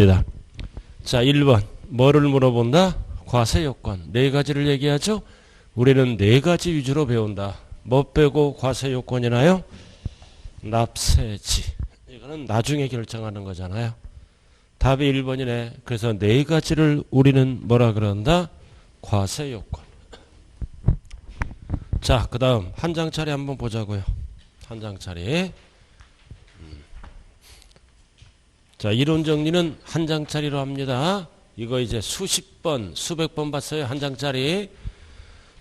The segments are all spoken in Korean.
갑니다. 자, 1번. 뭐를 물어본다? 과세 요건. 네 가지를 얘기하죠? 우리는 네 가지 위주로 배운다. 뭐 빼고 과세 요건이나요? 납세지. 이거는 나중에 결정하는 거잖아요. 답이 1번이네. 그래서 네 가지를 우리는 뭐라 그런다? 과세 요건. 자, 그 다음 한 장짜리 한번 보자고요. 한 장짜리. 자, 이론 정리는 한 장짜리로 합니다. 이거 이제 수십 번, 수백 번 봤어요. 한 장짜리.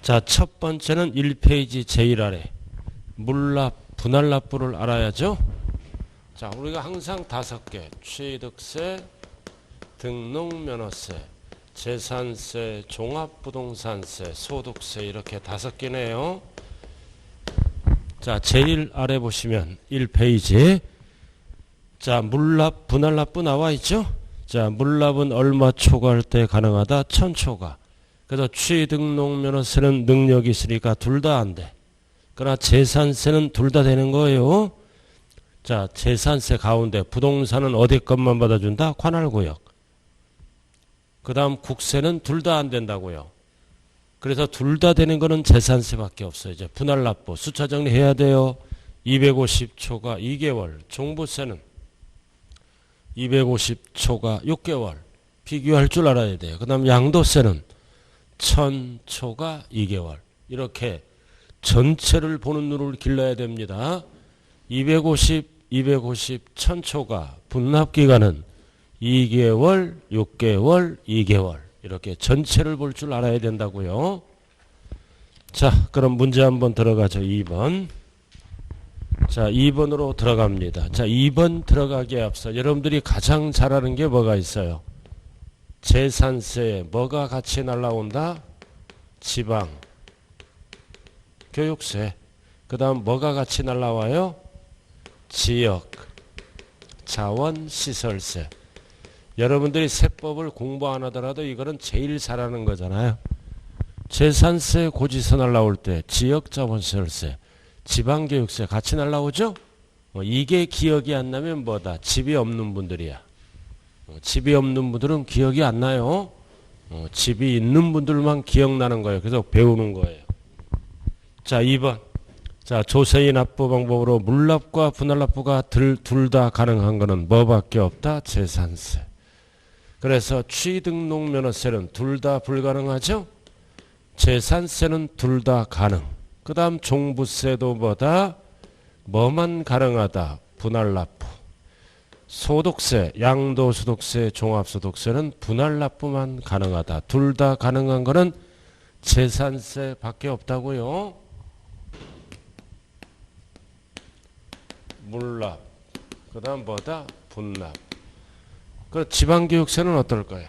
자, 첫 번째는 1페이지 제일 아래. 물납, 분할납부를 알아야죠. 자, 우리가 항상 5개. 취득세, 등록면허세, 재산세, 종합부동산세, 소득세 이렇게 5개네요. 자, 제일 아래 보시면 1페이지. 자, 물납, 분할납부 나와 있죠? 자, 물납은 얼마 초과할 때 가능하다? 1000초과. 그래서 취등록면허세는 능력이 있으니까 둘 다 안 돼. 그러나 재산세는 둘 다 되는 거예요. 자, 재산세 가운데 부동산은 어디 것만 받아준다? 관할구역. 그 다음 국세는 둘 다 안 된다고요. 그래서 둘 다 되는 거는 재산세밖에 없어요. 이제 분할납부 숫자 정리해야 돼요. 250초가 2개월. 종부세는 250초가 6개월. 비교할 줄 알아야 돼요. 그 다음 양도세는 1000초가 2개월. 이렇게 전체를 보는 눈을 길러야 됩니다. 250, 1000초가 분납기간은 2개월, 6개월, 2개월 이렇게 전체를 볼 줄 알아야 된다고요. 자, 그럼 문제 한번 들어가죠. 2번. 자, 2번으로 들어갑니다. 자, 2번 들어가기에 앞서 여러분들이 가장 잘하는 게 뭐가 있어요? 재산세에 뭐가 같이 날라온다? 지방, 교육세. 그 다음 뭐가 같이 날라와요? 지역, 자원, 시설세. 여러분들이 세법을 공부 안 하더라도 이거는 제일 잘하는 거잖아요. 재산세 고지서 날라올 때 지역자원시설세, 지방교육세 같이 날라오죠? 이게 기억이 안 나면 뭐다? 집이 없는 분들이야. 집이 없는 분들은 기억이 안 나요. 집이 있는 분들만 기억나는 거예요. 그래서 배우는 거예요. 자, 2번. 자, 조세의 납부 방법으로 물납과 분할납부가 둘 다 가능한 거는 뭐밖에 없다? 재산세. 그래서 취등록면허세는 둘 다 불가능하죠? 재산세는 둘 다 가능. 그 다음 종부세도 뭐다? 뭐만 가능하다? 분할납부. 소득세, 양도소득세, 종합소득세는 분할납부만 가능하다. 둘 다 가능한 거는 재산세밖에 없다고요. 물납, 그 다음 뭐다? 분납. 그 지방교육세는 어떨까요?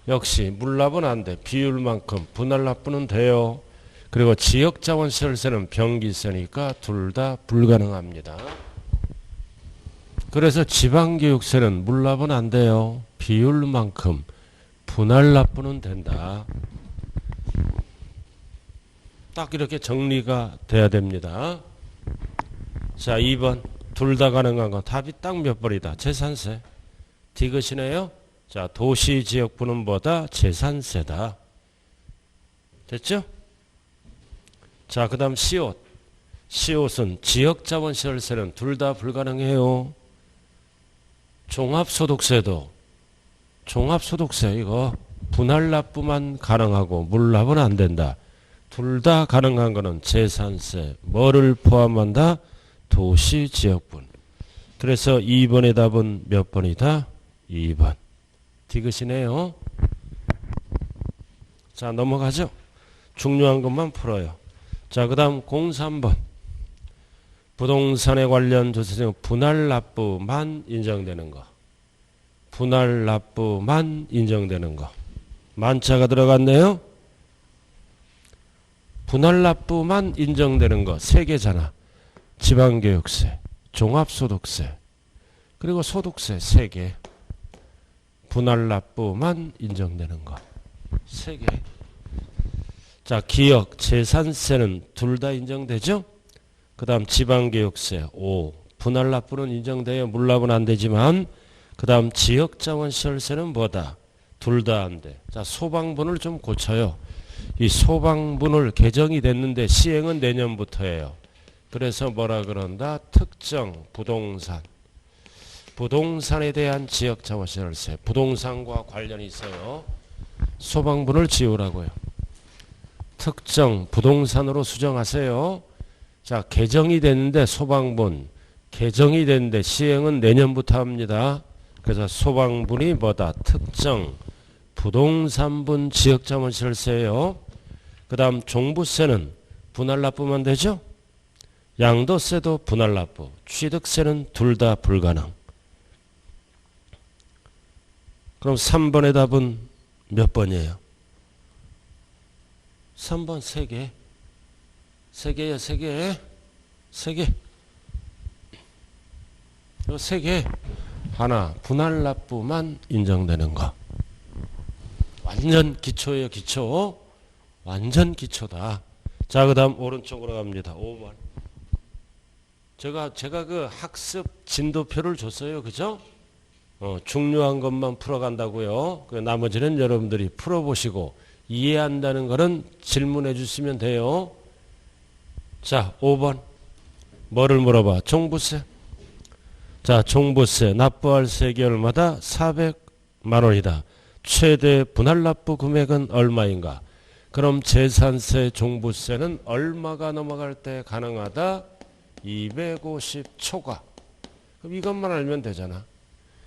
역시 물납은 안 돼. 비율만큼. 분할납부는 돼요. 그리고 지역자원시설세는 병기세니까 둘 다 불가능합니다. 그래서 지방교육세는 물납은 안 돼요. 비율만큼. 분할납부는 된다. 딱 이렇게 정리가 돼야 됩니다. 자, 2번. 둘 다 가능한 건 답이 딱 몇 번이다. 재산세. 디귿이네요. 자, 도시지역부는 뭐다? 재산세다. 됐죠? 자, 그 다음 시옷. 시옷은 지역자원시설세는 둘 다 불가능해요. 종합소득세도. 종합소득세 이거 분할납부만 가능하고 물납은 안 된다. 둘 다 가능한 거는 재산세. 뭐를 포함한다? 도시지역분. 그래서 2번의 답은 몇 번이다? 2번. 디귿이네요. 자, 넘어가죠. 중요한 것만 풀어요. 자, 그 다음 03번. 부동산에 관련 조세 중 분할납부만 인정되는 거. 분할납부만 인정되는 거. 만자가 들어갔네요. 분할납부만 인정되는 거 3개잖아. 지방교육세, 종합소득세, 그리고 소득세 3개. 분할납부만 인정되는 거 3개. 자, 기역, 재산세는 둘 다 인정되죠? 그 다음 지방교육세 5. 분할납부는 인정돼요. 물납은 안 되지만. 그 다음 지역자원 시설세는 뭐다? 둘 다 안 돼. 자, 소방분을 좀 고쳐요. 이 소방분을 개정이 됐는데 시행은 내년부터예요. 그래서 뭐라 그런다? 특정 부동산. 부동산에 대한 지역자원시설세. 부동산과 관련이 있어요. 소방분을 지우라고요. 특정 부동산으로 수정하세요. 자, 개정이 됐는데 소방분. 개정이 됐는데 시행은 내년부터 합니다. 그래서 소방분이 뭐다? 특정 부동산분 지역자원시설세예요. 그 다음 종부세는 분할납부만 되죠. 양도세도 분할납부. 취득세는 둘 다 불가능. 그럼 3번의 답은 몇 번이에요? 3번 3개. 3개야 3개. 3개. 이거 3개. 하나 분할납부만 인정되는 거. 완전 기초예요. 기초. 완전 기초다. 자, 그 다음 오른쪽으로 갑니다. 5번. 제가 그 학습 진도표를 줬어요. 그죠? 중요한 것만 풀어간다고요. 나머지는 여러분들이 풀어보시고 이해한다는 거는 질문해 주시면 돼요. 자, 5번. 뭐를 물어봐? 종부세. 자, 종부세 납부할 세계월마다 400만 원이다. 최대 분할납부 금액은 얼마인가? 그럼 재산세, 종부세는 얼마가 넘어갈 때 가능하다? 250 초과. 그럼 이것만 알면 되잖아.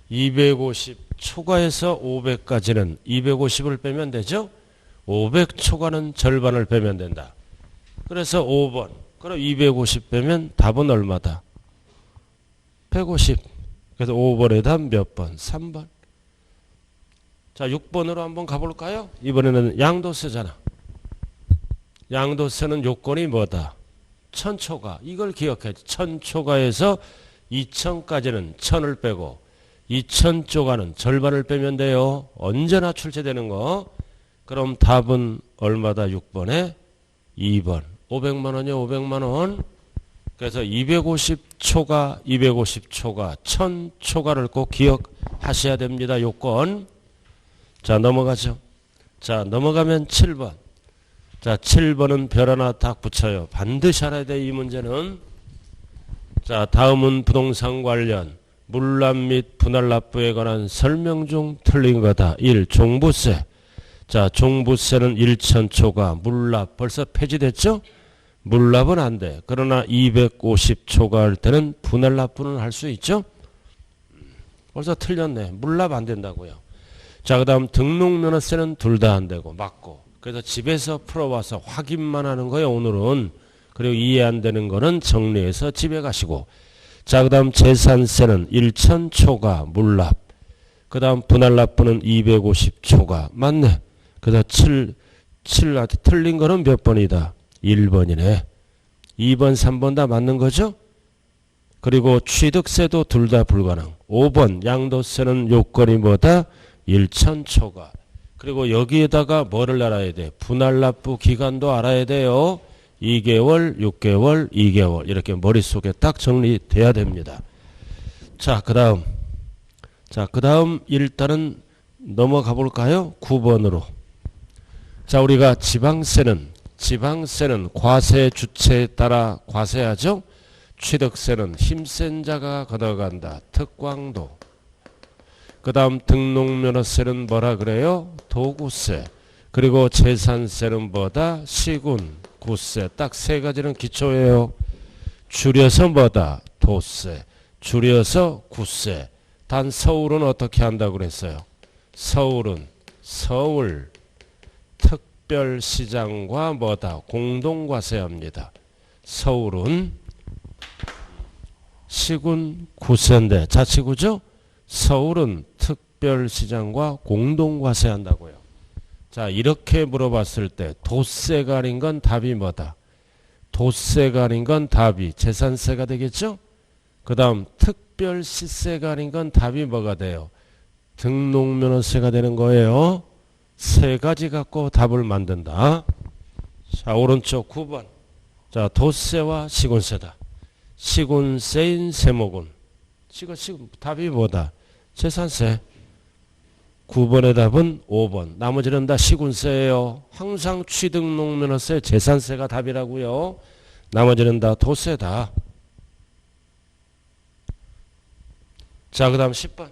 250 초과에서 500까지는 250을 빼면 되죠? 500 초과는 절반을 빼면 된다. 그래서 5번. 그럼 250 빼면 답은 얼마다? 150. 그래서 5번의 답 몇 번? 3번. 자, 6번으로 한번 가볼까요? 이번에는 양도세잖아. 양도세는 요건이 뭐다? 1000초과. 이걸 기억해. 1000초과에서 2000까지는 1000을 빼고 2000초과는 절반을 빼면 돼요. 언제나 출제되는 거. 그럼 답은 얼마다? 6번에 2번. 500만 원이요. 500만 원. 그래서 250초과, 250초과, 1000초과를 꼭 기억하셔야 됩니다. 요건. 자, 넘어가죠. 자, 넘어가면 7번. 자, 7번은 별 하나 딱 붙여요. 반드시 알아야 돼, 이 문제는. 자, 다음은 부동산 관련 물납 및 분할납부에 관한 설명 중 틀린 거다. 1. 종부세. 자, 종부세는 1000초과, 물납 벌써 폐지됐죠? 물납은 안 돼. 그러나 250초과 할 때는 분할납부는 할 수 있죠? 벌써 틀렸네. 물납 안 된다고요. 자, 그 다음 등록면허세는 둘 다 안 되고 맞고. 그래서 집에서 풀어와서 확인만 하는 거예요, 오늘은. 그리고 이해 안 되는 거는 정리해서 집에 가시고. 자, 그 다음 재산세는 1000초과 물납. 그 다음 분할납부는 250초과. 맞네. 그래서 7 틀린 거는 몇 번이다? 1번이네. 2번, 3번 다 맞는 거죠? 그리고 취득세도 둘 다 불가능. 5번 양도세는 요건이 뭐다? 1000초과. 그리고 여기에다가 뭐를 알아야 돼? 분할납부 기간도 알아야 돼요. 2개월, 6개월, 2개월 이렇게 머릿속에 딱 정리돼야 됩니다. 자, 그 다음 일단은 넘어가 볼까요? 9번으로. 자, 우리가 지방세는 과세 주체에 따라 과세하죠. 취득세는 힘센 자가 걷어간다. 특광도. 그 다음 등록면허세는 뭐라 그래요? 도구세. 그리고 재산세는 뭐다? 시군, 구세. 딱 세 가지는 기초예요. 줄여서 뭐다? 도세. 줄여서 구세. 단 서울은 어떻게 한다고 그랬어요? 서울은 서울 특별시장과 뭐다? 공동과세합니다. 서울은 시군 구세인데 자치구죠? 서울은 특별시장과 공동과세한다고요. 자, 이렇게 물어봤을 때 도세가 아닌 건 답이 뭐다? 도세가 아닌 건 답이 재산세가 되겠죠? 그 다음 특별시세가 아닌 건 답이 뭐가 돼요? 등록면허세가 되는 거예요. 세 가지 갖고 답을 만든다. 자, 오른쪽 9번. 자, 도세와 시군세다. 시군세인 세목은. 답이 뭐다? 재산세. 9번의 답은 5번. 나머지는 다 시군세예요. 항상 취득농면허세 재산세가 답이라고요. 나머지는 다 도세다. 자, 그 다음 10번.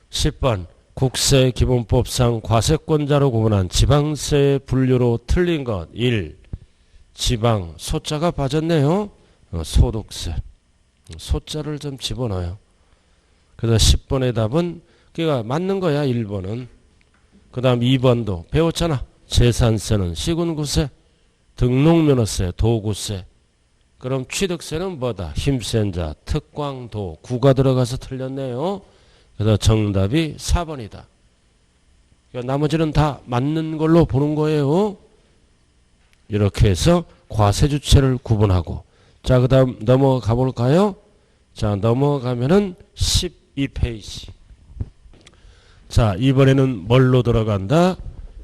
10번. 국세기본법상 과세권자로 구분한 지방세 분류로 틀린 것. 1. 지방. 소자가 빠졌네요. 소득세. 소자를 좀 집어넣어요. 그래서 10번의 답은 그러니까 맞는 거야. 1번은. 그 다음 2번도 배웠잖아. 재산세는 시군구세, 등록면허세, 도구세. 그럼 취득세는 뭐다? 힘센 자, 특광도, 구가 들어가서 틀렸네요. 그래서 정답이 4번이다. 그러니까 나머지는 다 맞는 걸로 보는 거예요. 이렇게 해서 과세주체를 구분하고. 자, 그 다음 넘어가 볼까요? 자, 넘어가면은 12페이지. 자, 이번에는 뭘로 들어간다?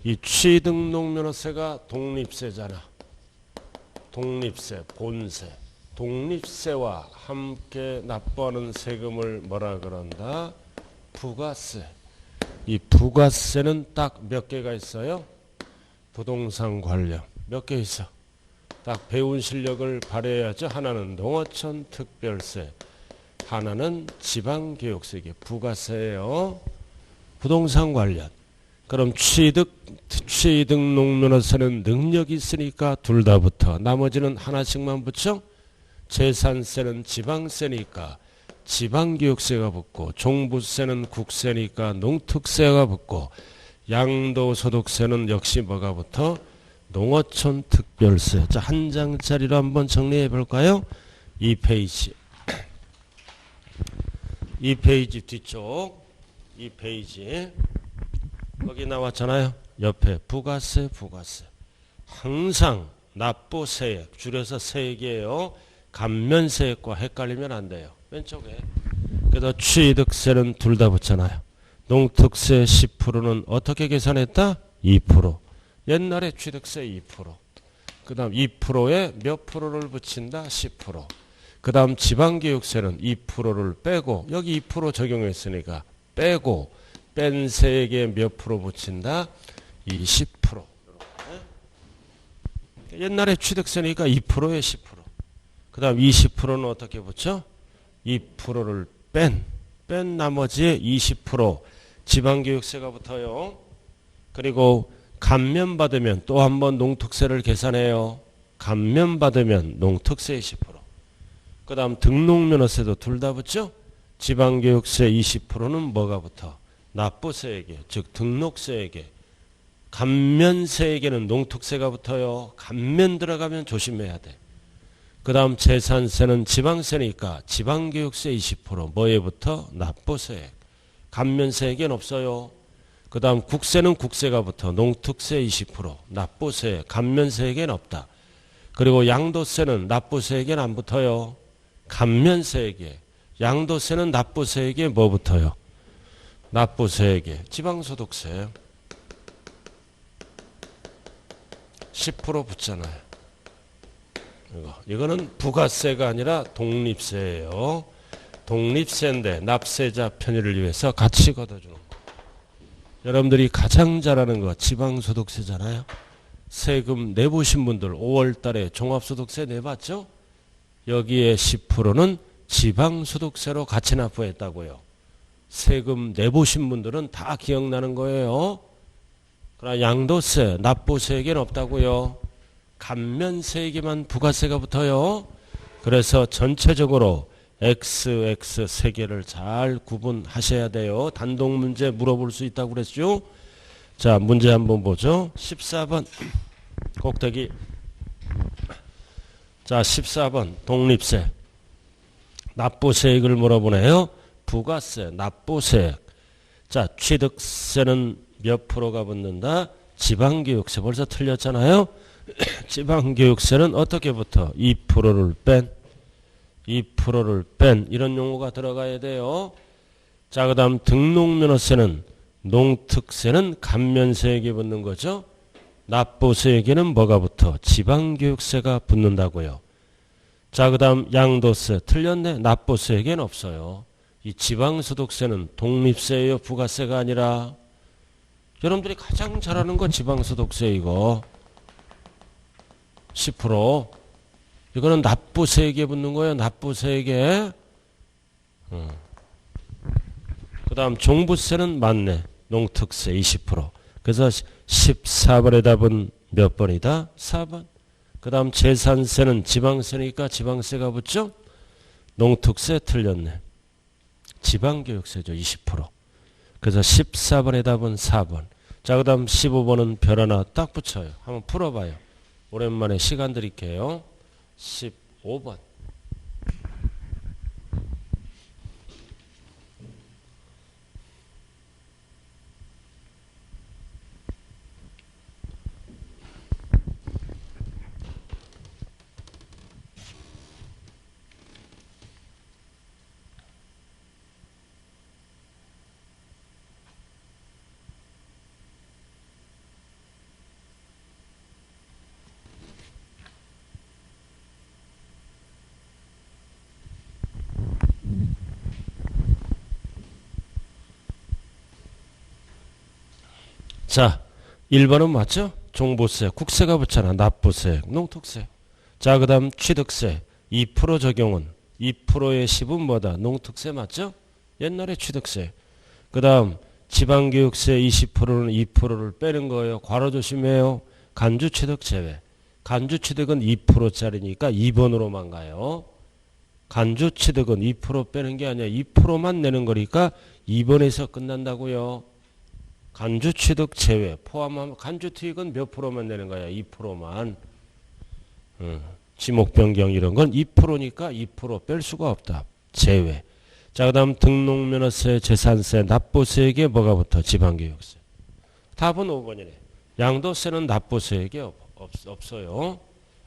이 취등록면허세가 독립세잖아. 독립세, 본세. 독립세와 함께 납부하는 세금을 뭐라 그런다? 부가세. 이 부가세는 딱 몇 개가 있어요? 부동산 관련. 몇 개 있어? 딱 배운 실력을 발휘해야죠. 하나는 농어촌 특별세. 하나는 지방교육세. 이게 부가세예요. 부동산 관련. 그럼 취득농면허세는 능력이 있으니까 둘 다 붙어. 나머지는 하나씩만 붙여. 재산세는 지방세니까 지방교육세가 붙고, 종부세는 국세니까 농특세가 붙고, 양도소득세는 역시 뭐가 붙어? 농어촌 특별세. 자, 한 장짜리로 한번 정리해 볼까요? 2페이지. 2페이지 뒤쪽. 2페이지. 거기 나왔잖아요. 옆에 부가세, 부가세. 항상 납부세액, 줄여서 세액이에요. 감면세액과 헷갈리면 안 돼요. 왼쪽에. 그래서 취득세는 둘 다 붙잖아요. 농특세 10%는 어떻게 계산했다? 2%. 옛날에 취득세 2%. 그 다음 2%에 몇 프로를 붙인다? 10%. 그 다음 지방교육세는 2%를 빼고, 여기 2% 적용했으니까 빼고, 뺀 세액에 몇 프로 붙인다? 20%. 옛날에 취득세니까 2%에 10%. 그 다음 20%는 어떻게 붙여? 2%를 뺀 나머지에 20% 지방교육세가 붙어요. 그리고 감면받으면 또 한 번 농특세를 계산해요. 감면받으면 농특세 20%. 그 다음 등록면허세도 둘 다 붙죠? 지방교육세 20%는 뭐가 붙어? 납부세액에, 즉 등록세액에. 감면세액에는 농특세가 붙어요. 감면 들어가면 조심해야 돼. 그 다음 재산세는 지방세니까 지방교육세 20% 뭐에 붙어? 납부세액. 감면세액엔 없어요. 그 다음 국세는 국세가 붙어. 농특세 20% 납부세액. 감면세액엔 없다. 그리고 양도세는 납부세액엔 안 붙어요. 감면세액에. 양도세는 납부세액에 뭐 붙어요? 납부세액에. 지방소득세 10% 붙잖아요. 이거는 부가세가 아니라 독립세예요. 독립세인데 납세자 편의를 위해서 같이 걷어주는 거. 여러분들이 가장 잘 아는 거 지방소득세잖아요. 세금 내보신 분들 5월 달에 종합소득세 내봤죠? 여기에 10%는 지방소득세로 같이 납부했다고요. 세금 내보신 분들은 다 기억나는 거예요. 그러나 양도세, 납부세액에는 없다고요. 감면세액에만 부가세가 붙어요. 그래서 전체적으로 XX 세 개를 잘 구분하셔야 돼요. 단독 문제 물어볼 수 있다고 그랬죠. 자, 문제 한번 보죠. 14번 꼭대기. 자, 14번 독립세. 납부세액을 물어보네요. 부가세, 납부세액. 자, 취득세는 몇 프로가 붙는다? 지방교육세. 벌써 틀렸잖아요. 지방교육세는 어떻게 붙어? 2%를 뺀. 2%를 뺀. 이런 용어가 들어가야 돼요. 자, 그 다음 등록면허세는 농특세는 감면세액이 붙는 거죠. 납부세액에는 뭐가 붙어? 지방교육세가 붙는다고요. 자, 그 다음 양도세. 틀렸네. 납부세액에는 없어요. 이 지방소득세는 독립세예요, 부가세가 아니라. 여러분들이 가장 잘 아는 건 지방소득세 이거 10%. 이거는 납부세액에 붙는 거예요. 납부세액에. 그 다음 종부세는 맞네. 농특세 20%. 그래서 14번의 답은 몇 번이다? 4번. 그 다음 재산세는 지방세니까 지방세가 붙죠? 농특세 틀렸네. 지방교육세죠. 20%. 그래서 14번의 답은 4번. 자, 그 다음 15번은 별 하나 딱 붙여요. 한번 풀어봐요. 오랜만에 시간 드릴게요. 15번. 자, 1번은 맞죠? 종부세, 국세가 붙잖아. 납부세, 농특세. 자, 그 다음 취득세 2% 적용은 2%의 10은 뭐다? 농특세 맞죠? 옛날에 취득세. 그 다음 지방교육세 20%는 2%를 빼는 거예요. 괄호 조심해요. 간주취득 제외. 간주취득은 2%짜리니까 2번으로만 가요. 간주취득은 2% 빼는 게 아니라 2%만 내는 거니까 2번에서 끝난다고요. 간주취득 제외 포함하면 간주투익은 몇 프로만 내는 거야? 2%만. 지목 변경 이런 건 2%니까 2% 뺄 수가 없다. 제외. 자, 그 다음 등록면허세, 재산세, 납부세액에 뭐가 붙어? 지방교육세. 답은 5번이네. 양도세는 납부세액이 없어요.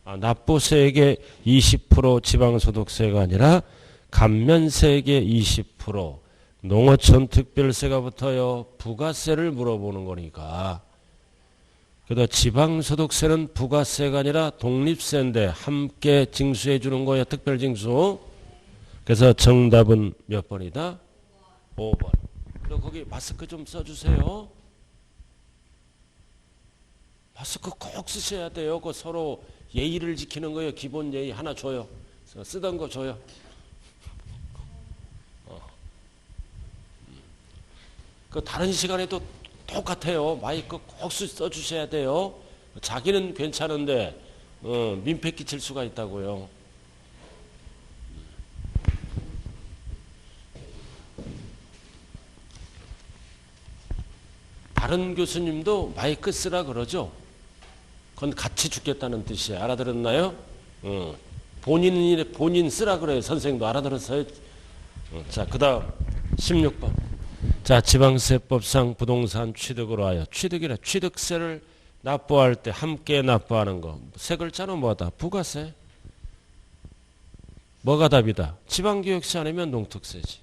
납부세액의 20% 지방소득세가 아니라 감면세액의 20% 농어촌 특별세가 붙어요. 부가세를 물어보는 거니까. 그래서 지방소득세는 부가세가 아니라 독립세인데 함께 징수해 주는 거예요. 특별징수. 그래서 정답은 몇 번이다? 5번. 그리고 거기 마스크 좀 써주세요. 마스크 꼭 쓰셔야 돼요. 그 서로 예의를 지키는 거예요. 기본 예의 하나 줘요. 쓰던 거 줘요. 그 다른 시간에도 똑같아요. 마이크 꼭 써주셔야 돼요. 자기는 괜찮은데 민폐 끼칠 수가 있다고요. 다른 교수님도 마이크 쓰라 그러죠. 그건 같이 죽겠다는 뜻이에요. 알아들었나요? 본인 쓰라 그래요. 선생님도 알아들었어요. 자, 그 다음 16번. 자, 지방세법상 부동산 취득으로 하여 취득이라 취득세를 납부할 때 함께 납부하는 거. 세 글자는 뭐다? 부가세. 뭐가 답이다? 지방교육세 아니면 농특세지.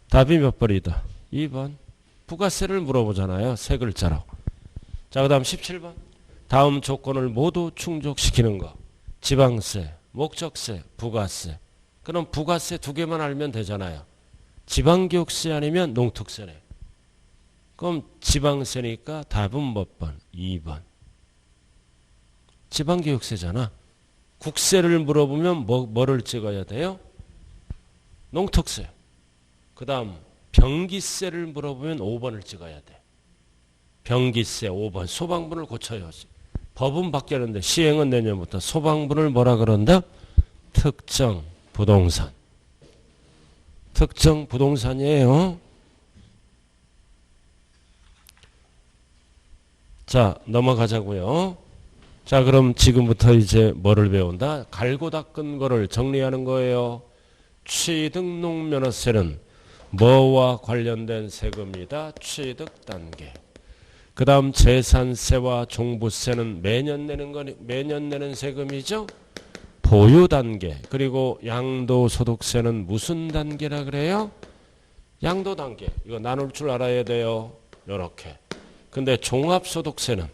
답이 몇 번이다? 2번. 부가세를 물어보잖아요. 세 글자로. 자, 그 다음 17번. 다음 조건을 모두 충족시키는 거. 지방세, 목적세, 부가세. 그럼 부가세 두 개만 알면 되잖아요. 지방교육세 아니면 농특세네. 그럼 지방세니까 답은 몇 번? 2번. 지방교육세잖아. 국세를 물어보면 뭐를 찍어야 돼요? 농특세. 그 다음 병기세를 물어보면 5번을 찍어야 돼. 병기세 5번. 소방분을 고쳐요. 법은 바뀌었는데 시행은 내년부터. 소방분을 뭐라 그런다? 특정 부동산. 특정 부동산이에요. 자, 넘어가자고요. 자, 그럼 지금부터 이제 뭐를 배운다? 갈고 닦은 거를 정리하는 거예요. 취득농면허세는 뭐와 관련된 세금이다? 취득 단계. 그 다음 재산세와 종부세는 매년 내는 세금이죠. 보유 단계. 그리고 양도소득세는 무슨 단계라 그래요? 양도 단계. 이거 나눌 줄 알아야 돼요. 요렇게. 근데 종합소득세는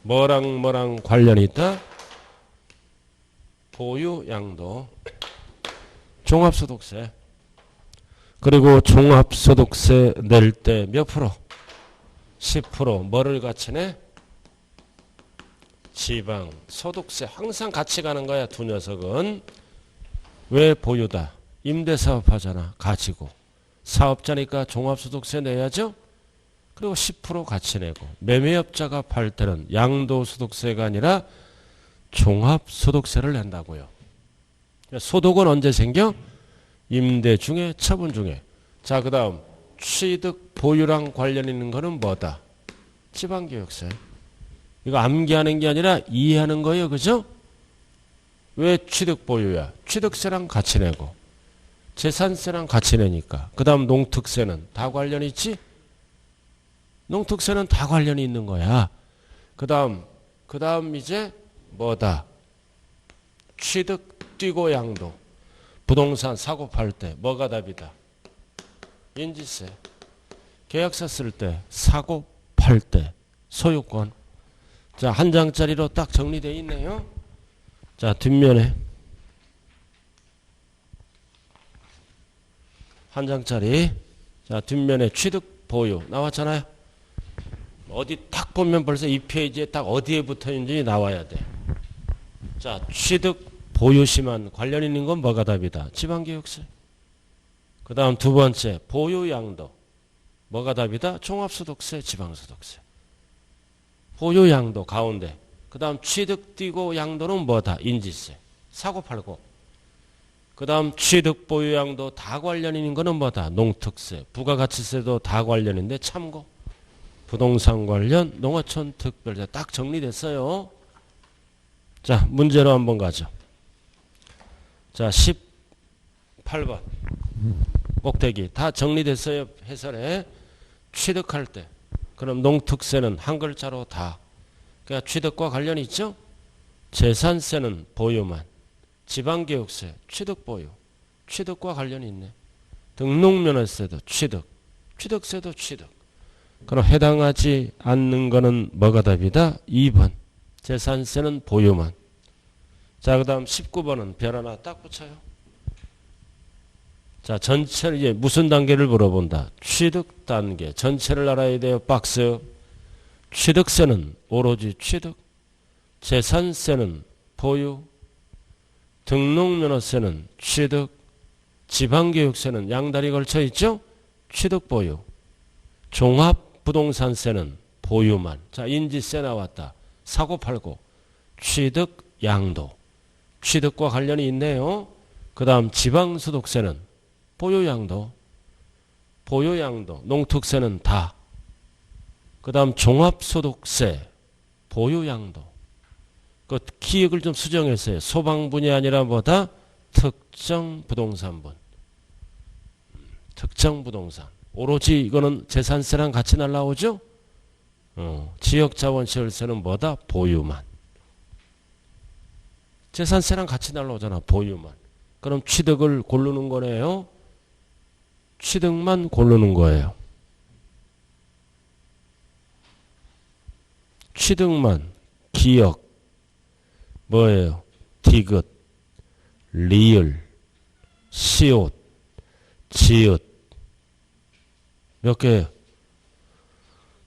뭐랑 관련이 있다? 보유, 양도. 종합소득세. 그리고 종합소득세 낼 때 몇 프로? 10%. 뭐를 같이 내? 지방소득세. 항상 같이 가는 거야, 두 녀석은. 왜 보유다? 임대사업 하잖아. 가지고. 사업자니까 종합소득세 내야죠? 그리고 10% 같이 내고. 매매업자가 팔 때는 양도소득세가 아니라 종합소득세를 낸다고요. 소득은 언제 생겨? 임대 중에, 처분 중에. 자, 그 다음 취득 보유랑 관련 있는 거는 뭐다? 지방교육세. 이거 암기하는 게 아니라 이해하는 거예요. 그죠? 왜 취득 보유야? 취득세랑 같이 내고 재산세랑 같이 내니까. 그 다음 농특세는 다 관련이 있지? 농특세는 다 관련이 있는 거야. 그 다음 이제 뭐다? 취득 뛰고 양도. 부동산 사고 팔 때 뭐가 답이다? 인지세. 계약서 쓸 때, 사고 팔 때, 소유권. 자, 한 장짜리로 딱 정리되어 있네요. 자, 뒷면에 한 장짜리. 자, 뒷면에 취득 보유 나왔잖아요. 어디 딱 보면 벌써 이 페이지에 딱 어디에 붙어 있는지 나와야 돼. 자, 취득 보유시만 관련 있는 건 뭐가 답이다? 지방교육세. 그 다음 두 번째 보유양도. 뭐가 답이다? 종합소득세, 지방소득세. 보유양도 가운데. 그 다음 취득 띄고 양도는 뭐다? 인지세. 사고 팔고. 그 다음 취득 보유양도 다 관련 있는 거는 뭐다? 농특세. 부가가치세도 다 관련인데 참고. 부동산 관련 농어촌 특별세. 딱 정리됐어요. 자, 문제로 한번 가죠. 자, 18번 꼭대기 다 정리됐어요. 해설에 취득할 때 그럼 농특세는 한 글자로 다. 그러니까 취득과 관련이 있죠. 재산세는 보유만. 지방교육세 취득 보유. 취득과 관련이 있네. 등록면허세도 취득. 취득세도 취득. 그럼 해당하지 않는 거는 뭐가 답이다? 2번. 재산세는 보유만. 자, 그 다음 19번은 별 하나 딱 붙여요. 자, 전체를 이제 무슨 단계를 물어본다. 취득 단계. 전체를 알아야 돼요. 박스. 취득세는 오로지 취득. 재산세는 보유. 등록면허세는 취득. 지방교육세는 양다리 걸쳐 있죠? 취득 보유. 종합부동산세는 보유만. 자, 인지세 나왔다. 사고 팔고. 취득 양도. 취득과 관련이 있네요. 그 다음 지방소득세는 보유양도. 보유양도. 농특세는 다. 그 다음 종합소득세. 보유양도. 그 기획을 좀 수정했어요. 소방분이 아니라 뭐다? 특정부동산분. 특정부동산. 오로지 이거는 재산세랑 같이 날라오죠? 지역자원시설세는 뭐다? 보유만. 재산세랑 같이 날라오잖아. 보유만. 그럼 취득을 고르는 거네요. 취득만 고르는 거예요. 취득만. 기역. 뭐예요? 디귿. 리을. 시옷. 지읒. 몇 개예요?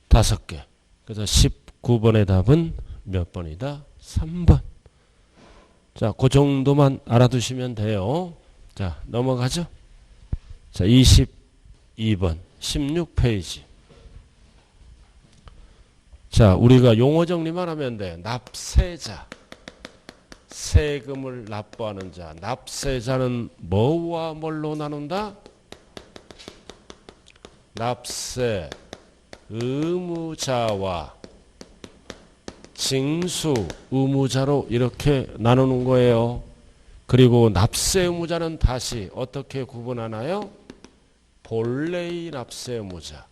5개. 그래서 19번의 답은 몇 번이다? 3번. 자, 그 정도만 알아두시면 돼요. 자, 넘어가죠. 자, 22번 16페이지. 자, 우리가 용어 정리만 하면 돼. 납세자. 세금을 납부하는 자. 납세자는 뭐와 뭘로 나눈다? 납세 의무자와 징수 의무자로 이렇게 나누는 거예요. 그리고 납세 의무자는 다시 어떻게 구분하나요? 본래의 납세 의무자,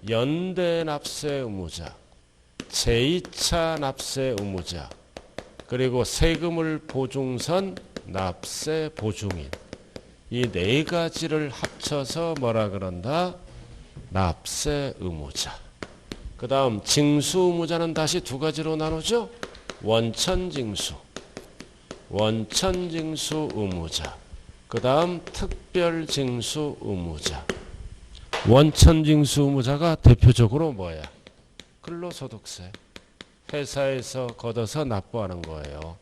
연대 납세 의무자, 제2차 납세 의무자, 그리고 세금을 보증선 납세 보증인. 이 네 가지를 합쳐서 뭐라 그런다? 납세 의무자. 그 다음 징수 의무자는 다시 두 가지로 나누죠. 원천징수, 원천징수 의무자. 그 다음 특별징수 의무자. 원천징수 의무자가 대표적으로 뭐야? 근로소득세. 회사에서 걷어서 납부하는 거예요.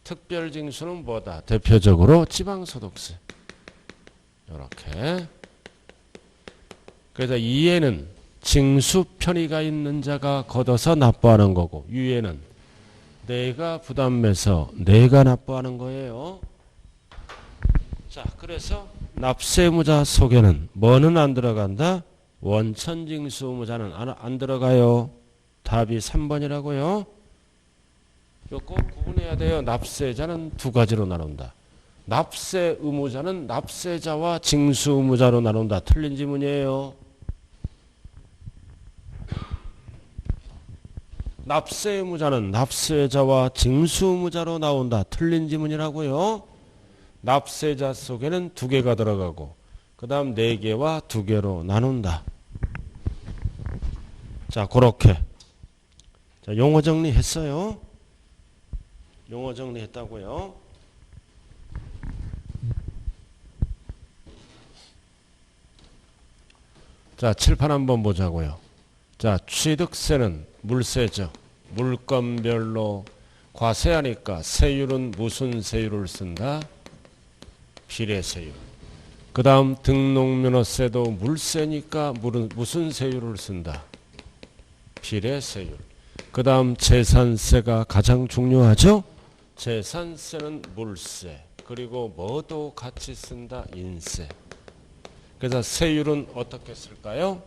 특별징수는 뭐다? 대표적으로 지방소득세. 이렇게. 그래서 이에는 징수 편의가 있는 자가 걷어서 납부하는 거고, 유에는 내가 부담해서 내가 납부하는 거예요. 자, 그래서 납세의무자 속에는 뭐는 안 들어간다? 원천징수 의무자는 안 들어가요. 답이 3번이라고요. 이거 꼭 구분해야 돼요. 납세자는 두 가지로 나눈다. 납세 의무자는 납세자와 징수 의무자로 나눈다. 틀린 지문이에요. 납세 의무자는 납세자와 징수 의무자로 나온다. 틀린 지문이라고요. 납세자 속에는 두 개가 들어가고 그 다음 네 개와 두 개로 나눈다. 자, 그렇게. 자, 용어 정리했어요. 용어 정리했다고요. 자, 칠판 한번 보자고요. 자, 취득세는 물세죠. 물건별로 과세하니까 세율은 무슨 세율을 쓴다? 비례세율. 그 다음 등록면허세도 물세니까 무슨 세율을 쓴다? 비례세율. 그 다음 재산세가 가장 중요하죠? 재산세는 물세. 그리고 뭐도 같이 쓴다? 인세. 그래서 세율은 어떻게 쓸까요?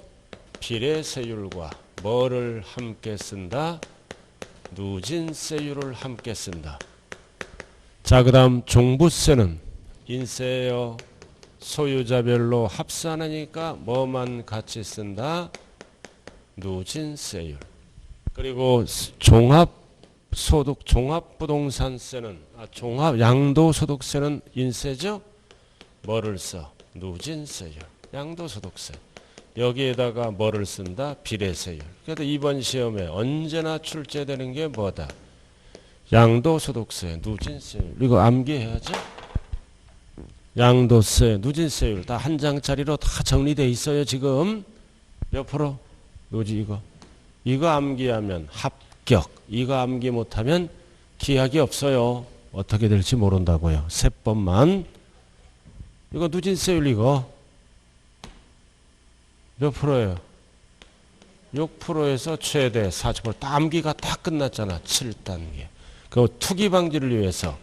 비례세율과 뭐를 함께 쓴다? 누진세율을 함께 쓴다. 자, 그 다음 종부세는 인세예요. 소유자별로 합산하니까 뭐만 같이 쓴다? 누진세율. 그리고 종합소득, 종합부동산세는 양도소득세는 인세죠? 뭐를 써? 누진세율. 양도소득세. 여기에다가 뭐를 쓴다? 비례세율. 그래서 이번 시험에 언제나 출제되는 게 뭐다? 양도소득세, 누진세율. 이거 암기해야죠? 양도세, 누진세율 다 한 장짜리로 다 정리되어 있어요. 지금 몇 프로? 누지 이거 암기하면 합격. 이거 암기 못하면 기약이 없어요. 어떻게 될지 모른다고요. 세 번만. 이거 누진세율 이거 몇 프로예요? 6%에서 최대 40%. 암기가 다 끝났잖아. 7단계. 그 투기 방지를 위해서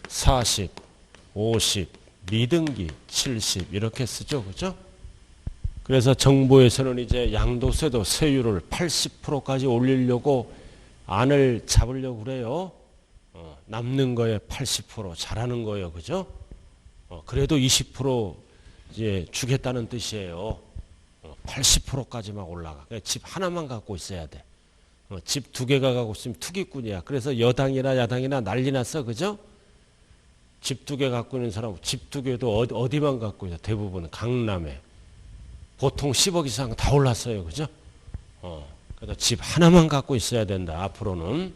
40, 50, 미등기 70 이렇게 쓰죠. 그죠? 그래서 정부에서는 이제 양도세도 세율을 80%까지 올리려고 안을 잡으려고 그래요. 남는 거에 80% 잘하는 거예요. 그죠? 그래도 20% 이제 주겠다는 뜻이에요. 80%까지만 올라가. 집 하나만 갖고 있어야 돼. 집 두 개가 갖고 있으면 투기꾼이야. 그래서 여당이나 야당이나 난리 났어. 그죠? 집 두 개 갖고 있는 사람, 집 두 개도 어디만 갖고 있어? 대부분 강남에. 보통 10억 이상 다 올랐어요. 그죠? 그래서 집 하나만 갖고 있어야 된다. 앞으로는.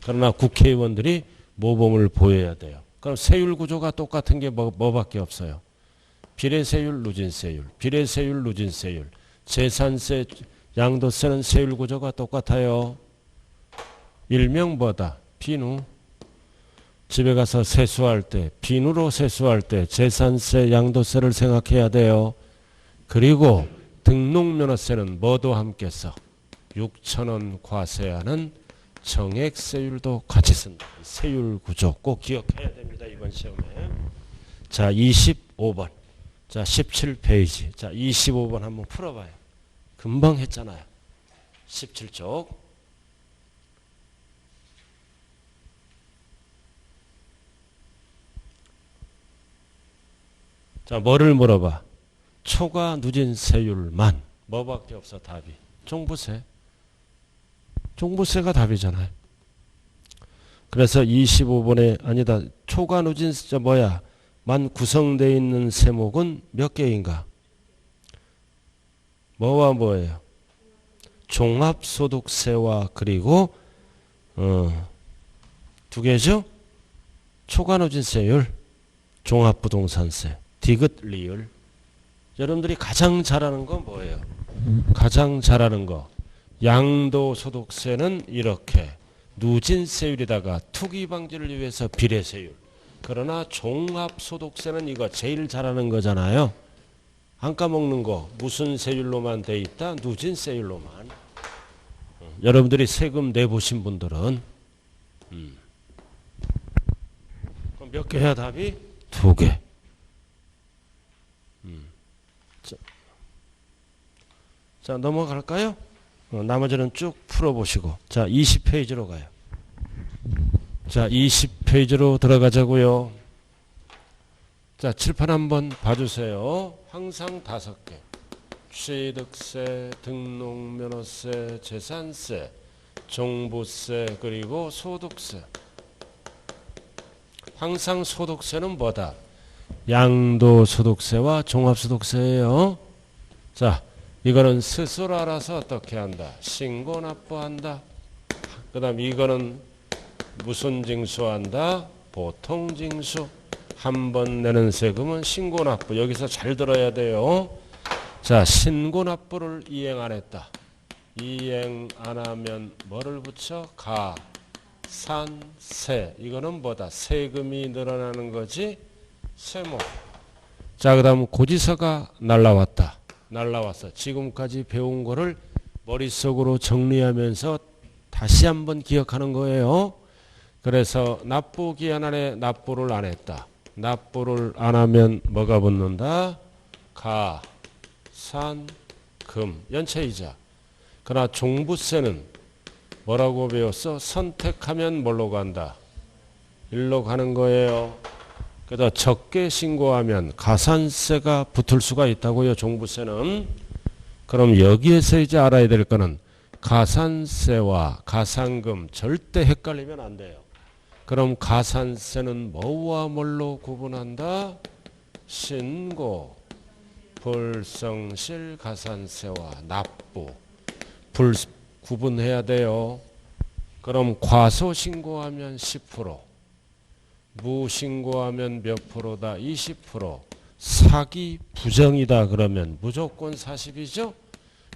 그러나 국회의원들이 모범을 보여야 돼요. 그럼 세율 구조가 똑같은 게 뭐밖에 없어요? 비례세율, 누진세율, 비례세율, 누진세율, 재산세, 양도세는 세율 구조가 똑같아요. 일명 뭐다? 비누. 집에 가서 세수할 때, 비누로 세수할 때 재산세, 양도세를 생각해야 돼요. 그리고 등록면허세는 뭐도 함께 써? 6,000원 과세하는 정액세율도 같이 쓴다. 세율 구조 꼭 기억해야 됩니다. 이번 시험에. 자, 25번. 자, 17페이지. 자, 25번 한번 풀어봐요. 금방 했잖아요. 17쪽. 자, 뭐를 물어봐? 초과 누진 세율만. 뭐밖에 없어 답이? 종부세. 종부세가 답이잖아요. 그래서 25번에 아니다. 초과 누진 뭐야? 만 구성되어 있는 세목은 몇 개인가? 뭐와 뭐예요? 종합소득세와 그리고 두 개죠? 초과누진세율, 종합부동산세. 디귿, 리을. 여러분들이 가장 잘하는 건 뭐예요? 가장 잘하는 거. 양도소득세는 이렇게 누진세율에다가 투기방지를 위해서 비례세율. 그러나 종합소득세는 이거 제일 잘하는 거잖아요. 안 까먹는 거 무슨 세율로만 돼 있다? 누진세율로만. 여러분들이 세금 내보신 분들은 그럼 몇 개야 답이? 2개. 자 넘어갈까요? 나머지는 쭉 풀어보시고. 자 20페이지로 가요. 자 20페이지로 들어가자고요. 자 칠판 한번 봐주세요. 항상 5개. 취득세, 등록면허세, 재산세, 종부세, 그리고 소득세. 항상 소득세는 뭐다? 양도소득세와 종합소득세예요. 자, 이거는 스스로 알아서 어떻게 한다? 신고 납부한다. 그 다음 이거는 무슨 징수한다? 보통징수. 한 번 내는 세금은 신고 납부. 여기서 잘 들어야 돼요. 자, 신고 납부를 이행 안 했다. 이행 안 하면 뭐를 붙여? 가산세. 이거는 뭐다? 세금이 늘어나는 거지? 세모. 자, 그 다음 고지서가 날라왔다. 날라왔어. 지금까지 배운 거를 머릿속으로 정리하면서 다시 한번 기억하는 거예요. 그래서 납부기한 안에 납부를 안 했다. 납부를 안 하면 뭐가 붙는다? 가산금, 연체이자. 그러나 종부세는 뭐라고 배웠어? 선택하면 뭘로 간다? 일로 가는 거예요. 그래서 적게 신고하면 가산세가 붙을 수가 있다고요. 종부세는. 그럼 여기에서 이제 알아야 될 거는 가산세와 가산금 절대 헷갈리면 안 돼요. 그럼 가산세는 뭐와 뭘로 구분한다? 신고, 불성실 가산세와 납부. 구분해야 돼요. 그럼 과소신고하면 10%. 무신고하면 몇 프로다? 20%. 사기 부정이다 그러면 무조건 40이죠.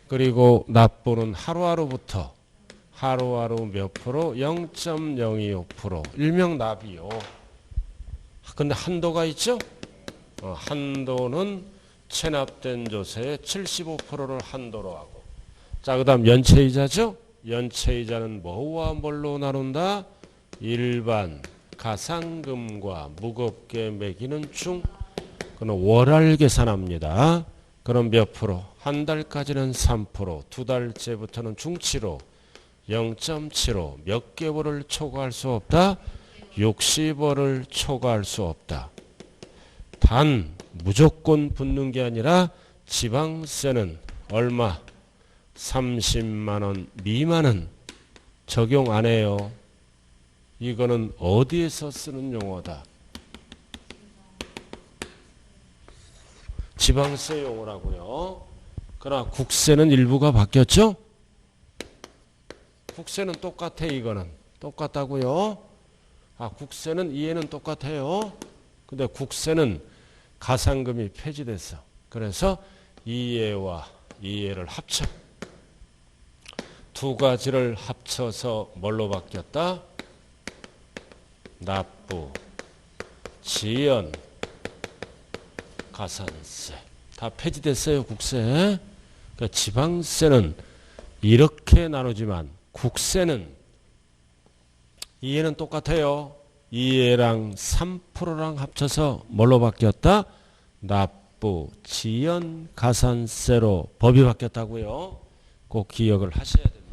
그리고 납부는 하루하루부터 하루하루 몇 프로? 0.025%. 일명 납이요. 근데 한도가 있죠. 한도는 체납된 조세의 75%를 한도로 하고. 자, 그 다음 연체이자죠. 연체이자는 뭐와 뭘로 나눈다? 일반 가산금과 무겁게 매기는 중. 그는 월할 계산합니다. 그럼 몇 프로? 한 달까지는 3%, 두 달째부터는 중치로 0.75. 몇 개월을 초과할 수 없다? 60월을 초과할 수 없다. 단 무조건 붙는 게 아니라 지방세는 얼마? 30만 원 미만은 적용 안 해요. 이거는 어디에서 쓰는 용어다? 지방세 용어라고요. 그러나 국세는 일부가 바뀌었죠? 국세는 똑같아. 이거는 똑같다고요. 국세는 이해는 똑같아요. 근데 국세는 가산금이 폐지됐어. 그래서 이해와 이해를 합쳐. 두 가지를 합쳐서 뭘로 바뀌었다? 납부, 지연, 가산세. 다 폐지됐어요. 국세. 그러니까 지방세는 이렇게 나누지만 국세는 이해는 똑같아요. 이해랑 3%랑 합쳐서 뭘로 바뀌었다? 납부, 지연, 가산세로 법이 바뀌었다고요. 꼭 기억을 하셔야 됩니다.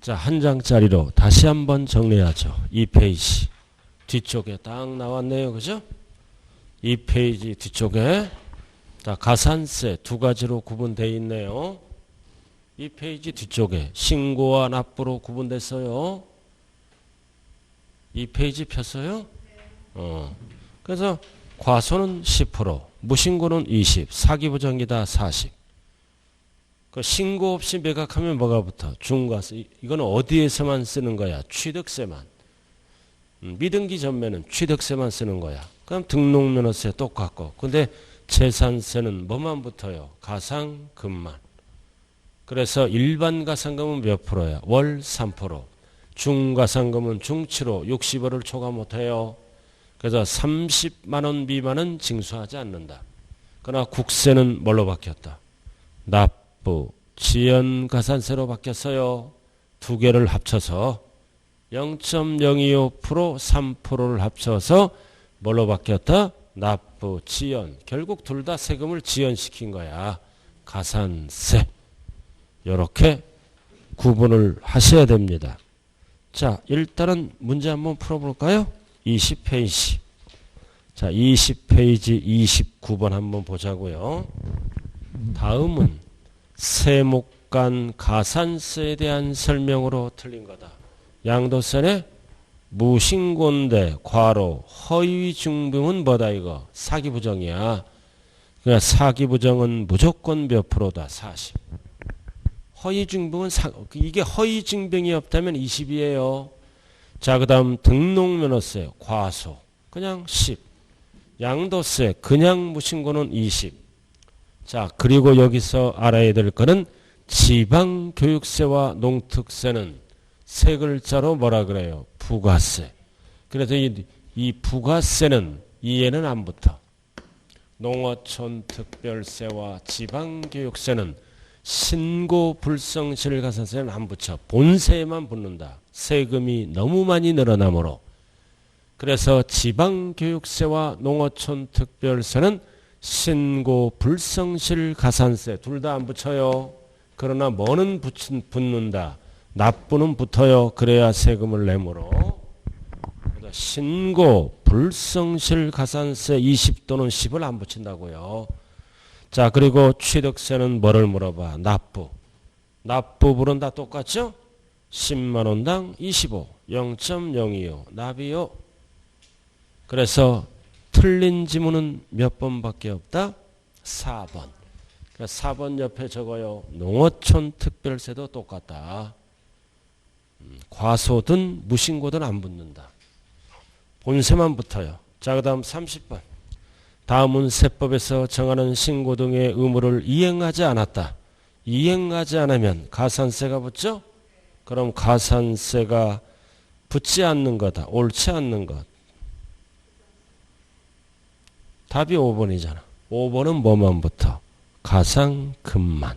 자, 한 장짜리로 다시 한번 정리하죠. 2페이지 뒤쪽에 딱 나왔네요. 그죠? 2페이지 뒤쪽에 자, 가산세 두 가지로 구분되어 있네요. 2페이지 뒤쪽에 신고와 납부로 구분됐어요. 2페이지 폈어요? 그래서 과소는 10%, 무신고는 20%, 사기부정이다 40%. 그 신고 없이 매각하면 뭐가 붙어? 중과세. 이거는 어디에서만 쓰는 거야? 취득세만. 미등기 전매는 취득세만 쓰는 거야. 그럼 등록면허세 똑같고. 근데 재산세는 뭐만 붙어요? 가상금만. 그래서 일반 가상금은 몇 프로야? 월 3%. 중가상금은 중 7호, 60월을 초과 못해요. 그래서 30만 원 미만은 징수하지 않는다. 그러나 국세는 뭘로 바뀌었다? 납부, 지연가산세로 바뀌었어요. 두 개를 합쳐서 0.025%, 3%를 합쳐서 뭘로 바뀌었다? 납부, 지연. 결국 둘 다 세금을 지연시킨 거야. 가산세. 이렇게 구분을 하셔야 됩니다. 자, 일단은 문제 한번 풀어볼까요? 20페이지. 자, 20페이지 29번 한번 보자고요. 다음은 세목간 가산세에 대한 설명으로 틀린 거다. 양도세네 무신고인데 괄호 허위증빙은 뭐다 이거? 사기부정이야. 그러니까 사기부정은 무조건 몇 프로다? 40. 허위증빙은 이게 허위증빙이 없다면 20이에요. 자, 그 다음 등록면허세 과소 그냥 10. 양도세 그냥 무신고는 20. 자, 그리고 여기서 알아야 될 거는 지방교육세와 농특세는 세 글자로 뭐라 그래요? 부가세. 그래서 이 부가세는 이해는 안 붙어. 농어촌 특별세와 지방교육세는 신고 불성실 가산세는 안 붙여. 본세에만 붙는다. 세금이 너무 많이 늘어나므로. 그래서 지방교육세와 농어촌 특별세는 신고 불성실 가산세 둘 다 안 붙여요. 그러나 뭐는 붙는다. 납부는 붙어요. 그래야 세금을 내므로. 신고 불성실 가산세 20 또는 10을 안 붙인다고요. 자, 그리고 취득세는 뭐를 물어봐? 납부. 납부 부분 다 똑같죠? 10만 원당 25, 0.025 납이요. 그래서 틀린 지문은 몇 번밖에 없다? 4번. 그러니까 4번 옆에 적어요. 농어촌 특별세도 똑같다. 과소든 무신고든 안 붙는다. 본세만 붙어요. 자, 그 다음 30번. 다음은 세법에서 정하는 신고 등의 의무를 이행하지 않았다. 이행하지 않으면 가산세가 붙죠? 그럼 가산세가 붙지 않는 거다. 옳지 않는 것. 답이 5번이잖아. 5번은 뭐만 붙어? 가상금만.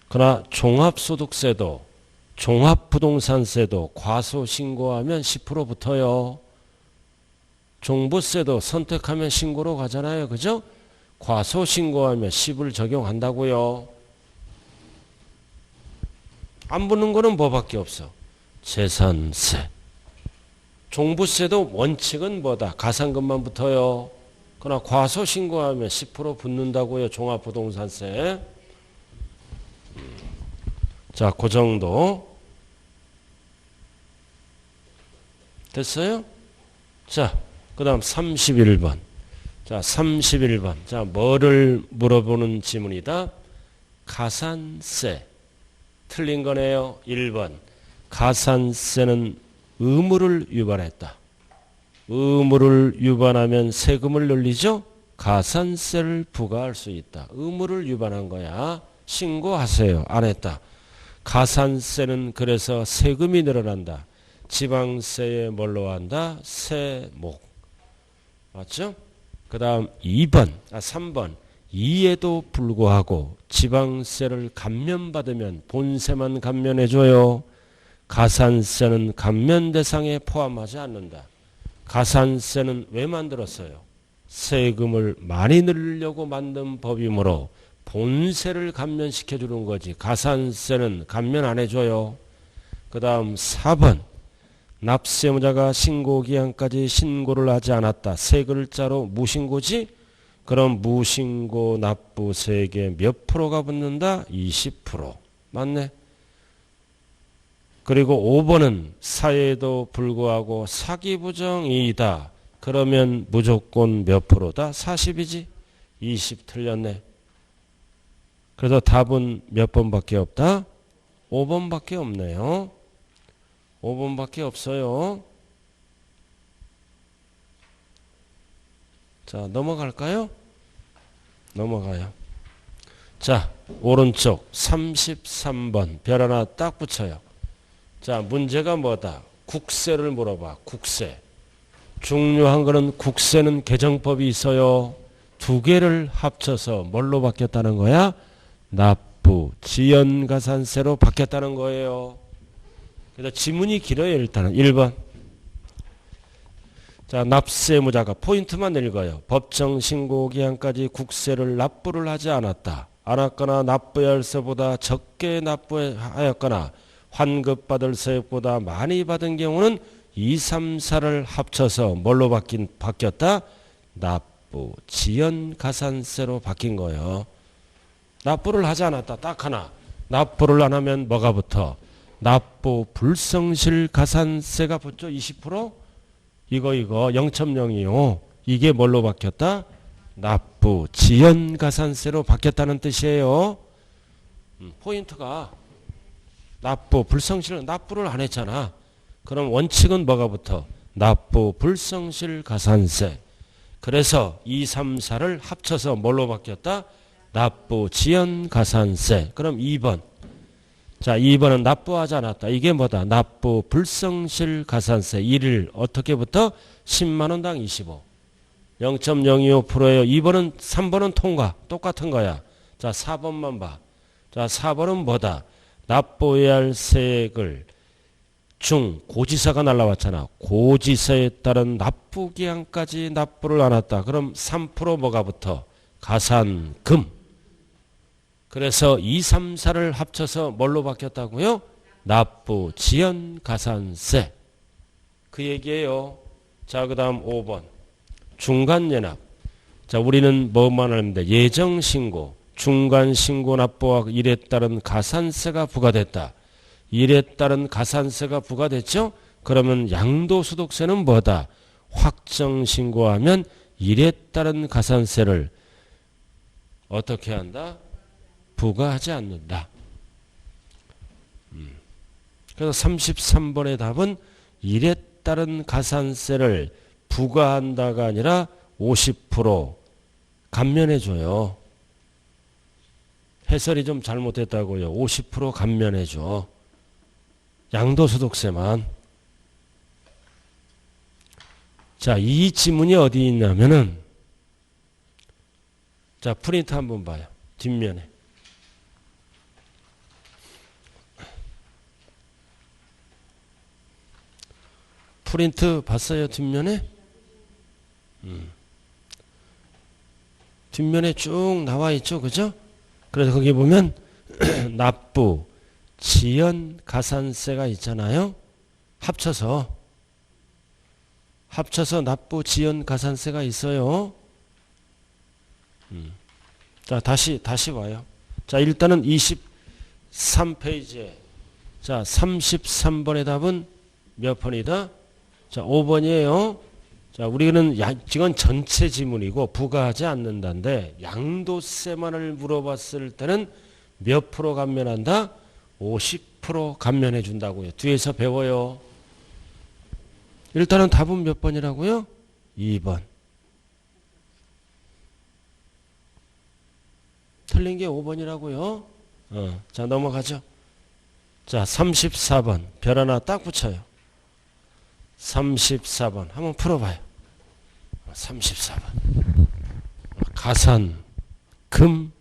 그러나 종합소득세도 종합부동산세도 과소신고하면 10% 붙어요. 종부세도 선택하면 신고로 가잖아요. 그죠? 과소신고하면 10을 적용한다고요. 안 붙는 거는 뭐밖에 없어? 재산세. 종부세도 원칙은 뭐다? 가상금만 붙어요. 그러나 과소신고하면 10% 붙는다고요. 종합부동산세. 자, 그 정도. 됐어요? 자, 그 다음 31번. 자, 31번. 자, 뭐를 물어보는 지문이다? 가산세. 틀린 거네요. 1번. 가산세는 의무를 위반했다. 의무를 위반하면 세금을 늘리죠? 가산세를 부과할 수 있다. 의무를 위반한 거야. 신고하세요. 안 했다. 가산세는 그래서 세금이 늘어난다. 지방세에 뭘로 한다? 세목. 맞죠? 그 다음 3번. 이에도 불구하고 지방세를 감면받으면 본세만 감면해줘요. 가산세는 감면 대상에 포함하지 않는다. 가산세는 왜 만들었어요? 세금을 많이 늘리려고 만든 법이므로 본세를 감면시켜주는 거지. 가산세는 감면 안 해줘요. 그 다음 4번. 납세의무자가 신고기한까지 신고를 하지 않았다. 세 글자로 무신고지? 그럼 무신고 납부세액에 몇 프로가 붙는다? 20%. 맞네. 그리고 5번은 사유에도 불구하고 사기부정이다. 그러면 무조건 몇 프로다? 40이지? 20 틀렸네. 그래서 답은 몇 번밖에 없다? 5번밖에 없네요. 5번밖에 없어요. 자, 넘어갈까요? 넘어가요. 자, 오른쪽 33번 별 하나 딱 붙여요. 자, 문제가 뭐다? 국세를 물어봐. 국세. 중요한 거는 국세는 개정법이 있어요. 두 개를 합쳐서 뭘로 바뀌었다는 거야? 납부, 지연가산세로 바뀌었다는 거예요. 그래서 지문이 길어요. 일단은 1번. 자, 납세무자가 포인트만 읽어요. 법정 신고 기한까지 국세를 납부를 하지 않았다. 않았거나 납부열세보다 적게 납부하였거나 환급받을 세액보다 많이 받은 경우는 2, 3, 4를 합쳐서 뭘로 바뀌었다? 납부, 지연가산세로 바뀐 거예요. 납부를 하지 않았다. 딱 하나. 납부를 안 하면 뭐가 붙어? 납부 불성실 가산세가 붙죠. 20%? 이거 0.0이요. 이게 뭘로 바뀌었다? 납부 지연가산세로 바뀌었다는 뜻이에요. 포인트가 납부 불성실 납부를 안 했잖아. 그럼 원칙은 뭐가 붙어? 납부 불성실 가산세. 그래서 2, 3, 4를 합쳐서 뭘로 바뀌었다? 납부 지연가산세. 그럼 2번. 자, 2번은 납부하지 않았다. 이게 뭐다? 납부 불성실 가산세 1일 어떻게부터? 10만원당 25. 0.025%예요. 2번은 3번은 통과. 똑같은 거야. 자, 4번만 봐. 자, 4번은 뭐다? 납부해야 할 세액을 고지서가 날라왔잖아. 고지서에 따른 납부기한까지 납부를 안 했다. 그럼 3% 뭐가 붙어? 가산금. 그래서 2, 3, 4를 합쳐서 뭘로 바뀌었다고요? 납부 지연가산세. 그 얘기예요. 자, 그 다음 5번. 중간연납. 자, 우리는 뭐만 하면 돼? 예정신고. 중간신고 납부와 일에 따른 가산세가 부과됐다. 일에 따른 가산세가 부과됐죠? 그러면 양도소득세는 뭐다? 확정신고하면 일에 따른 가산세를 어떻게 한다? 부과하지 않는다. 그래서 33번의 답은 일에 따른 가산세를 부과한다가 아니라 50% 감면해줘요. 해설이 좀 잘못됐다고요. 50% 감면해줘. 양도소득세만. 자, 이 지문이 어디 있냐면은 자, 프린트 한번 봐요. 뒷면에. 프린트 봤어요? 뒷면에? 뒷면에 쭉 나와 있죠. 그죠? 그래서 거기 보면 납부, 지연, 가산세가 있잖아요. 합쳐서 납부, 지연, 가산세가 있어요. 자, 다시 봐요. 자, 일단은 23페이지에 자, 33번의 답은 몇 번이다? 자, 5번이에요. 자, 우리는 지금 전체 지문이고 부과하지 않는다인데 양도세만을 물어봤을 때는 몇 프로 감면한다? 50% 감면해 준다고요. 뒤에서 배워요. 일단은 답은 몇 번이라고요? 2번. 틀린 게 5번이라고요. 자, 넘어가죠. 자, 34번 별 하나 딱 붙여요. 34번 한번 풀어봐요. 34번 가산금.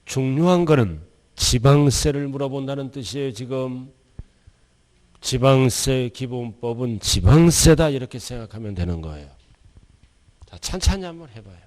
중요한 거는 지방세를 물어본다는 뜻이에요. 지금 지방세 기본법은 지방세다 이렇게 생각하면 되는 거예요. 자, 찬찬히 한번 해봐요.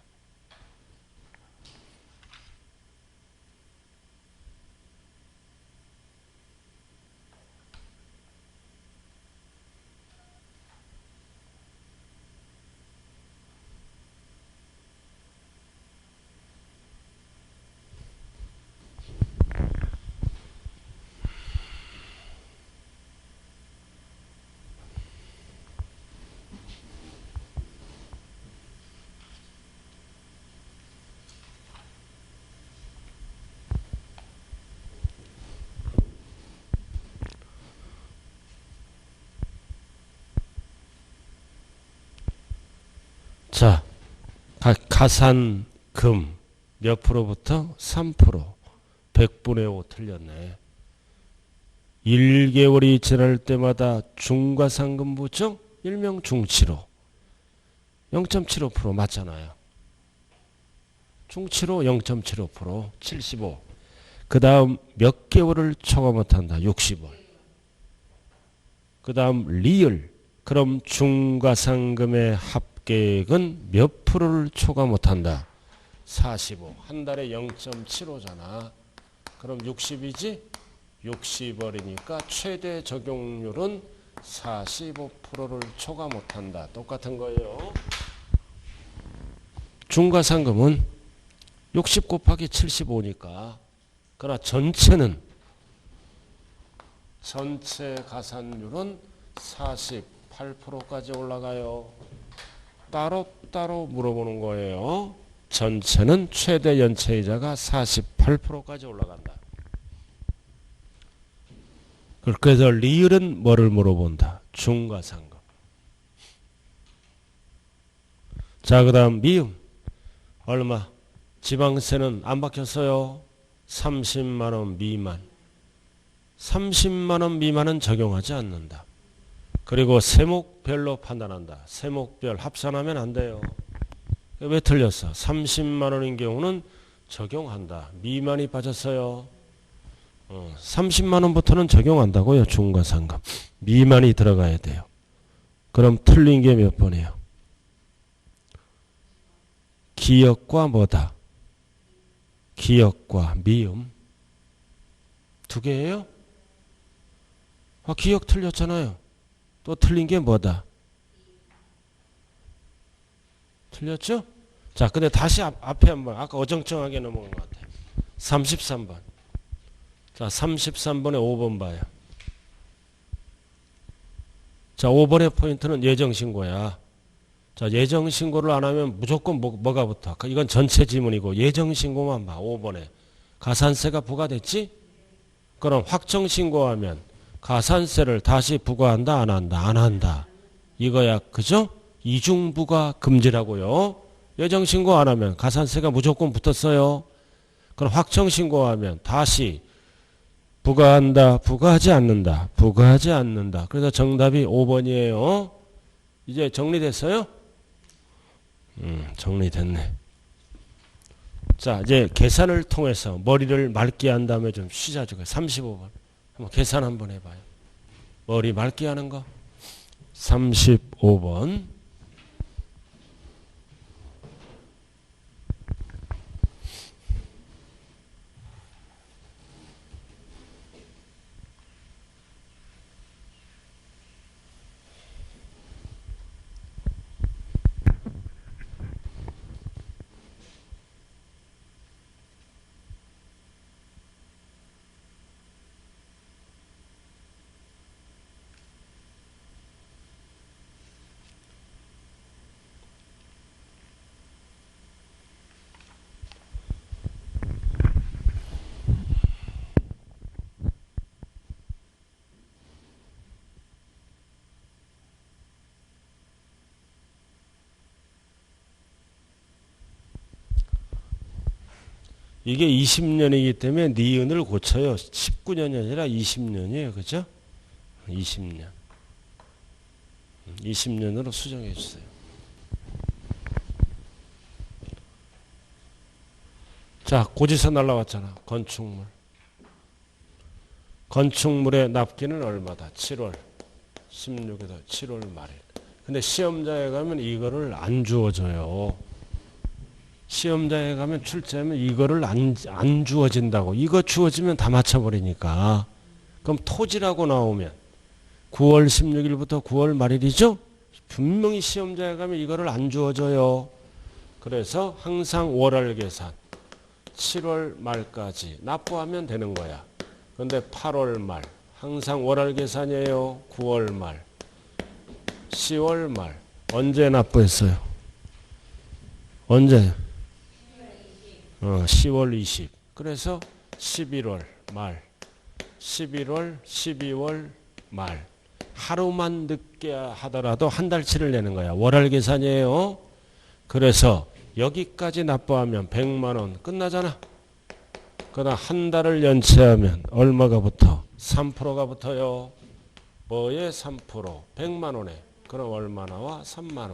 자, 가산금 몇 프로부터? 3%. 100분의 5 틀렸네. 1개월이 지날 때마다 중과상금 부정 일명 중치로 0.75% 맞잖아요. 중치로 0.75% 75. 그 다음 몇 개월을 초과 못한다. 60월. 그 다음 리을. 그럼 중과상금의 합계액은 몇 프로를 초과 못한다. 45. 한 달에 0.75잖아. 그럼 60이지? 60월이니까 최대 적용률은 45%를 초과 못한다. 똑같은 거예요. 중과상금은 60 곱하기 75니까 그러나 전체 가산율은 48%까지 올라가요. 따로 물어보는 거예요. 전체는 최대 연체이자가 48%까지 올라간다. 그래서 리을은 뭐를 물어본다? 중과상금. 자, 그 다음 미음. 얼마? 지방세는 안 바뀌었어요. 30만원 미만. 30만원 미만은 적용하지 않는다. 그리고 세목별로 판단한다. 세목별 합산하면 안 돼요. 왜 틀렸어? 30만원인 경우는 적용한다. 미만이 빠졌어요. 30만원부터는 적용한다고요. 중과상금. 미만이 들어가야 돼요. 그럼 틀린 게 몇 번이에요? 기역과 뭐다? 기역과 미음. 두 개예요? 기역 틀렸잖아요. 또 틀린 게 뭐다? 틀렸죠? 자, 근데 다시 앞에 한번 아까 어정쩡하게 넘어간 것 같아요. 33번. 자, 33번에 5번 봐요. 자, 5번의 포인트는 예정신고야. 자, 예정신고를 안 하면 무조건 뭐가 붙어? 이건 전체 지문이고 예정신고만 봐. 5번에. 가산세가 부과됐지? 그럼 확정신고하면 가산세를 다시 부과한다? 안 한다? 안 한다. 이거야. 그죠? 이중부과 금지라고요. 예정신고 안 하면 가산세가 무조건 붙었어요. 그럼 확정신고하면 다시 부과한다? 부과하지 않는다? 부과하지 않는다. 그래서 정답이 5번이에요. 이제 정리됐어요? 정리됐네. 자, 이제 계산을 통해서 머리를 맑게 한 다음에 좀 쉬자. 35번. 한번 계산 한번 해봐요. 머리 맑게 하는 거. 35번. 이게 20년이기 때문에 니은을 고쳐요. 19년이 아니라 20년이에요. 그죠? 20년. 20년으로 수정해 주세요. 자, 고지서 날라왔잖아. 건축물. 건축물의 납기는 얼마다? 7월 16일에서 7월 말일. 근데 시험장에 가면 이거를 안 주어져요. 시험장에 가면 출제하면 이거를 안 주어진다고. 이거 주어지면 다 맞춰버리니까. 그럼 토지라고 나오면 9월 16일부터 9월 말일이죠? 분명히 시험장에 가면 이거를 안 주어져요. 그래서 항상 월월 계산 7월 말까지 납부하면 되는 거야. 그런데 8월 말 항상 월월 계산이에요. 9월 말 10월 말 언제 납부했어요? 언제? 10월 20. 그래서 11월 말 11월 12월 말 하루만 늦게 하더라도 한 달치를 내는 거야. 월월 계산이에요. 그래서 여기까지 납부하면 100만 원 끝나잖아. 그러나 한 달을 연체하면 얼마가 붙어? 3%가 붙어요. 뭐에 3%? 100만 원에. 그럼 얼마 나와? 3만 원.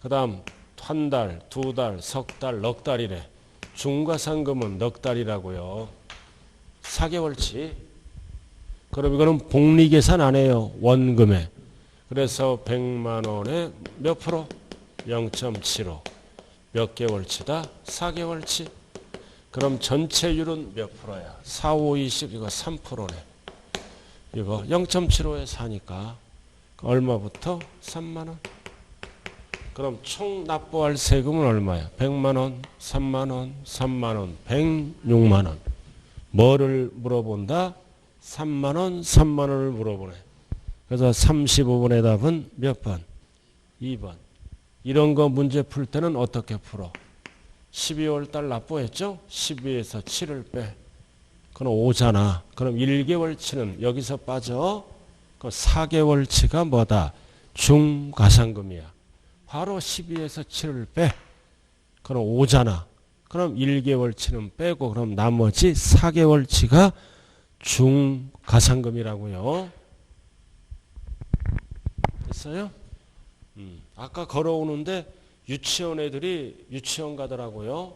그 다음 한 달, 두 달, 석 달, 넉 달이래. 중과상금은 넉 달이라고요. 4개월치. 그럼 이거는 복리계산 안 해요. 원금에. 그래서 100만 원에 몇 프로? 0.75. 몇 개월치다? 4개월치. 그럼 전체율은 몇 프로야? 4, 5, 20 이거 3%네. 이거 0.75에 사니까 얼마부터? 3만 원. 그럼 총 납부할 세금은 얼마야? 100만 원, 3만 원, 3만 원, 106만 원. 뭐를 물어본다? 3만 원, 3만 원을 물어보네. 그래서 35번의 답은 몇 번? 2번. 이런 거 문제 풀 때는 어떻게 풀어? 12월 달 납부했죠? 12에서 7을 빼. 그럼 5잖아. 그럼 1개월치는 여기서 빠져. 그 4개월치가 뭐다? 중가상금이야. 바로 12에서 7을 빼. 그럼 5잖아. 그럼 1개월치는 빼고 그럼 나머지 4개월치가 중가상금이라고요. 됐어요? 아까 걸어오는데 유치원 애들이 유치원 가더라고요.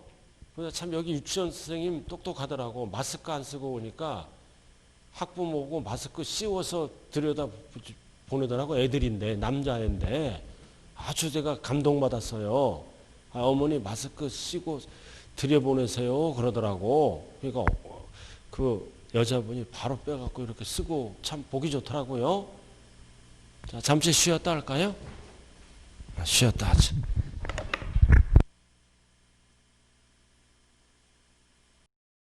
그래서 참 여기 유치원 선생님 똑똑하더라고. 마스크 안 쓰고 오니까 학부모고 마스크 씌워서 들여다 보내더라고. 애들인데 남자애인데 아주 제가 감동받았어요. 아, 어머니 마스크 쓰고 들여보내세요 그러더라고. 그러니까 그 여자분이 바로 빼갖고 이렇게 쓰고 참 보기 좋더라고요. 자, 잠시 쉬었다 할까요? 쉬었다 하지.